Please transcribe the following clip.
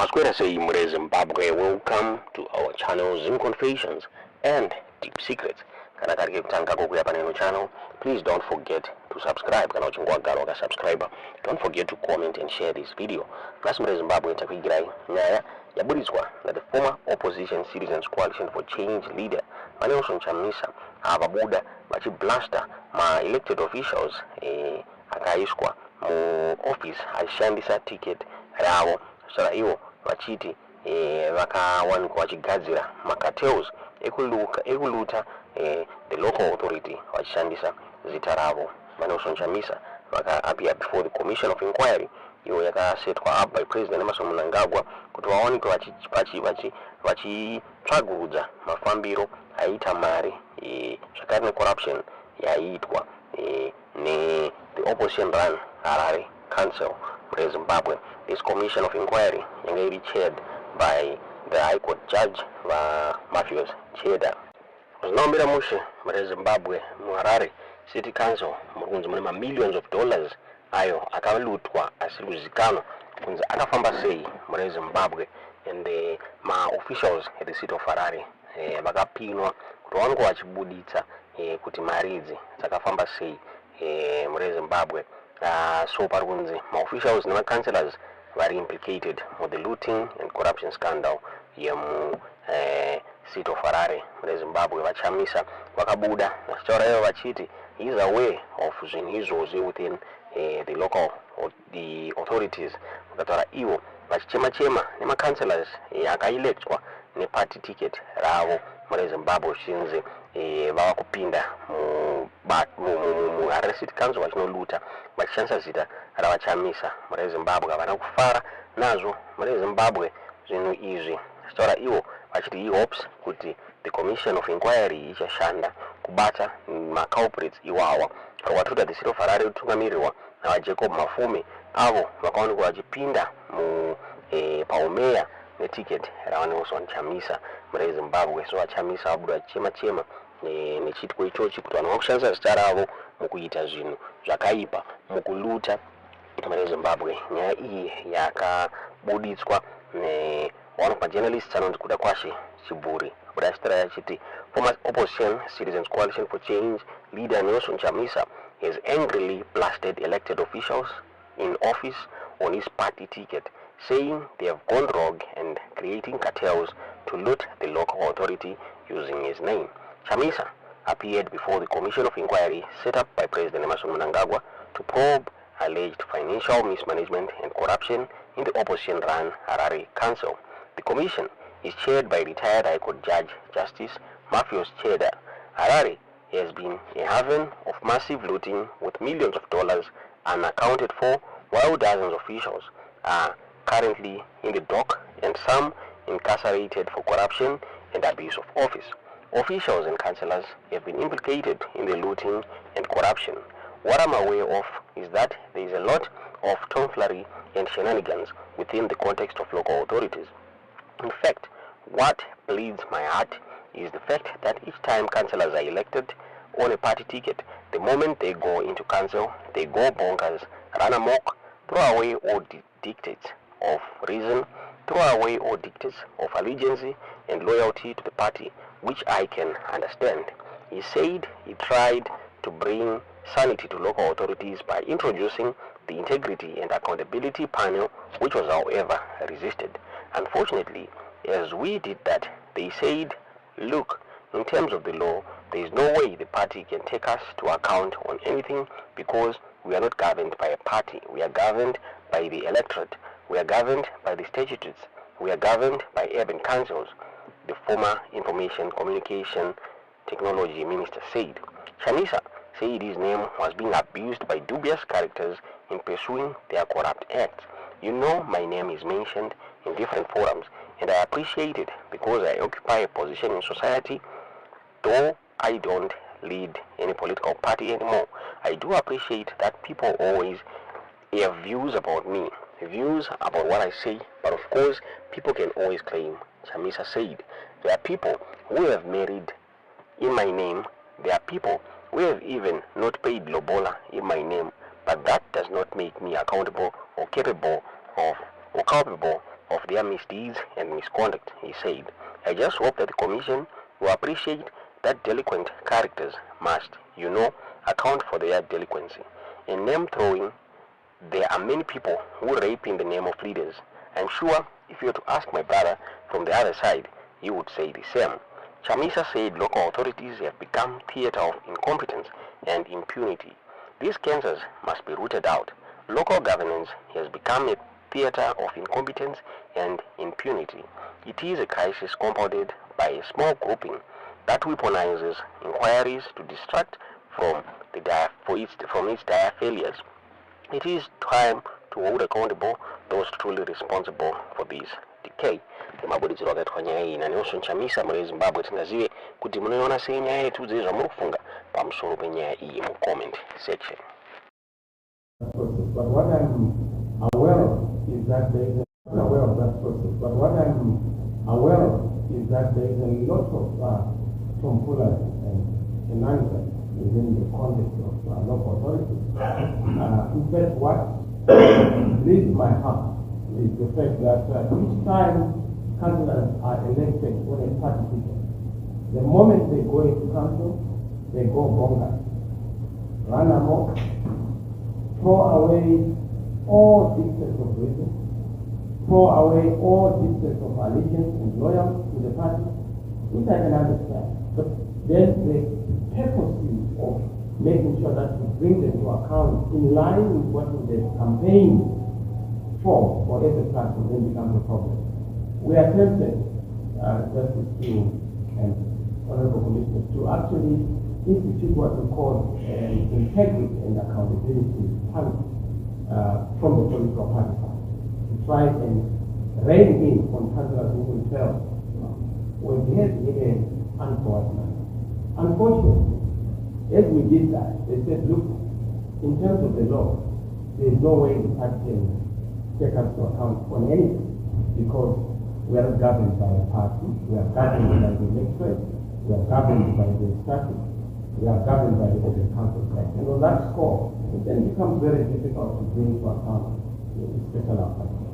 Masquerade say Mure Zimbabwe, welcome to our channel Zim Confessions and Deep Secrets. Kana karike kutanga kukuya paneno channel, please don't forget to subscribe. Kana uchingwa galo ka subscriber, don't forget to comment and share this video. Plus Mure Zimbabwe takuigirai nyaya yaburizwa na the former opposition citizens coalition for change leader Nelson Chamisa ababuda bachi blaster ma elected officials akaishwa mu office ashandisa ticket rawo sala iwo bachiti vakawanikwa vachigadzira macartels ekuluta the local authority vachishandisa zita ravo. Nelson Chamisa vaka appear before the commission of inquiry iyo yakasetwa up by President Emerson Mnangagwa kuti vawanikwe vachitsvagurudza mafambiro aita mari zvakare necorruption yaitwa ne the opposition run Harare Council in Zimbabwe. This commission of inquiry yanga chaired by the High Court Judge Mafios Cheda. Zvinombera mushe muri Zimbabwe muHarare City Council murikunzi mune millions of dollars ayo akalutwa asiri kuzikanwa kunzi akafamba sei muri Zimbabwe, and the officials at the city of Harare vakapinwa kuti vaonekwa vachibuditsa kuti mari idzi dzakafamba sei muri Zimbabwe. So parikunzi officials and councillors were implicated with the looting and corruption scandal yemu city of Harare muri Zimbabwe. Vachamisa vakabuda vachitaura ivo vachiti he is aware of zvinhu izvozvi within the local the authorities. Vakataura ivo vachichema nemacouncillors akaelectwa neparty ticket ravo muri Zimbabwe zvinzi vava kupinda muHarare City Council vachinoluta vachishandisa zita ravachamisa muri Zimbabwe. Havana kufara nazvo muri Zimbabwe zvinhu izvi. Vachitaura ivo vachiti he hopes kuti the commission of inquiry ichashanda kubata maculprits iwawa. Kwatuta the city of Harare kutungamirirwa navaJacob Mafume avo vakaonekwa vachipinda paumeya neticket raNelson Chamisa muri Zimbabwe. So vachamisa vabuda vachema nechitiko ichochi kuti vanhu vakushandisa zita ravo mukuita zvinhu zvakaipa mukuluta muri Zimbabwe. Nyaya iyi yakabuditswa one of my journalists anonzi kuda kwashe Chiburi kuda achitara yachiti former opposition citizens coalition for change leader Nelson Chamisa has angrily blasted elected officials in office on his party ticket, saying they have gone rogue and creating cartels to loot the local authority using his name. Chamisa appeared before the commission of inquiry set up by President Emerson Mnangagwa to probe alleged financial mismanagement and corruption in the opposition-run Harare Council. The commission is chaired by retired High Court Judge Justice Mafios Cheda. Harare has been a haven of massive looting with millions of dollars unaccounted for, while dozens of officials are currently in the dock and some incarcerated for corruption and abuse of office. Officials and councillors have been implicated in the looting and corruption. What I'm aware of is that there is a lot of tomfoolery and shenanigans within the context of local authorities. In fact, what bleeds my heart is the fact that each time councillors are elected on a party ticket, the moment they go into council, they go bonkers, run amok, throw away all dictates of reason, throw away all dictates of allegiance and loyalty to the party, which I can understand. He said he tried to bring sanity to local authorities by introducing the Integrity and Accountability Panel, which was however resisted. Unfortunately, as we did that, they said, look, in terms of the law, there is no way the party can take us to account on anything because we are not governed by a party. We are governed by the electorate. We are governed by the statutes. We are governed by urban councils, the former Information Communication Technology Minister said. Chamisa said his name was being abused by dubious characters in pursuing their corrupt acts. You know, my name is mentioned in different forums, and I appreciate it because I occupy a position in society. Though I don't lead any political party anymore, I do appreciate that people always have views about me, views about what I say, but of course, people can always claim. Chamisa said, there are people who have married in my name, there are people who have even not paid lobola in my name, but that does not make me accountable or capable of their misdeeds and misconduct, he said. I just hope that the Commission will appreciate that delinquent characters must, account for their delinquency. In name-throwing, there are many people who rape in the name of leaders. I'm sure if you were to ask my brother from the other side, he would say the same. Chamisa said local authorities have become theater of incompetence and impunity. These cancers must be rooted out. Local governance has become a theater of incompetence and impunity. It is a crisis compounded by a small grouping that weaponizes inquiries to distract from its dire failures. It is time to hold accountable those truly responsible for this decay. Mabudiziro akaitwa nyaya iyi nanonso Chamisa muri Zimbabwe tingazive kuti munoiona sei nyaya yetu dzezva muri kufunga pamusoro penyaya iyi mu comment section. But what I'm aware of is that there is I'm aware of that process. But what I'm aware of is that there is a lot of tomfoolery and shenanigans within the context of local authorities. In fact, what bleeds my heart is the fact that each time councillors are elected on a party ticket, the moment they go into council, they go bonkers, run amok, throw away all dictates of reason, throw away all dictates of allegiance and loyalty to the party, which I can understand. But then the purposes of making sure that we bring them to account in line with what they campaigned for or as a platform then becomes a problem. We are tempted, Justice King and Honorable Commissioners, to actually institute what we call integrity and accountability policy from the political party to try and rein in on councillors who themselves were behaved in an untoward manner. Unfortunately, as we did that, they said, look, in terms of the law, there is no way the party can take us to account on anything because we are not governed by a party, we are governed by the electorate, we are governed by the statute, we are governed by the Council of Act. And on that score, it then becomes very difficult to bring to account the special outcome.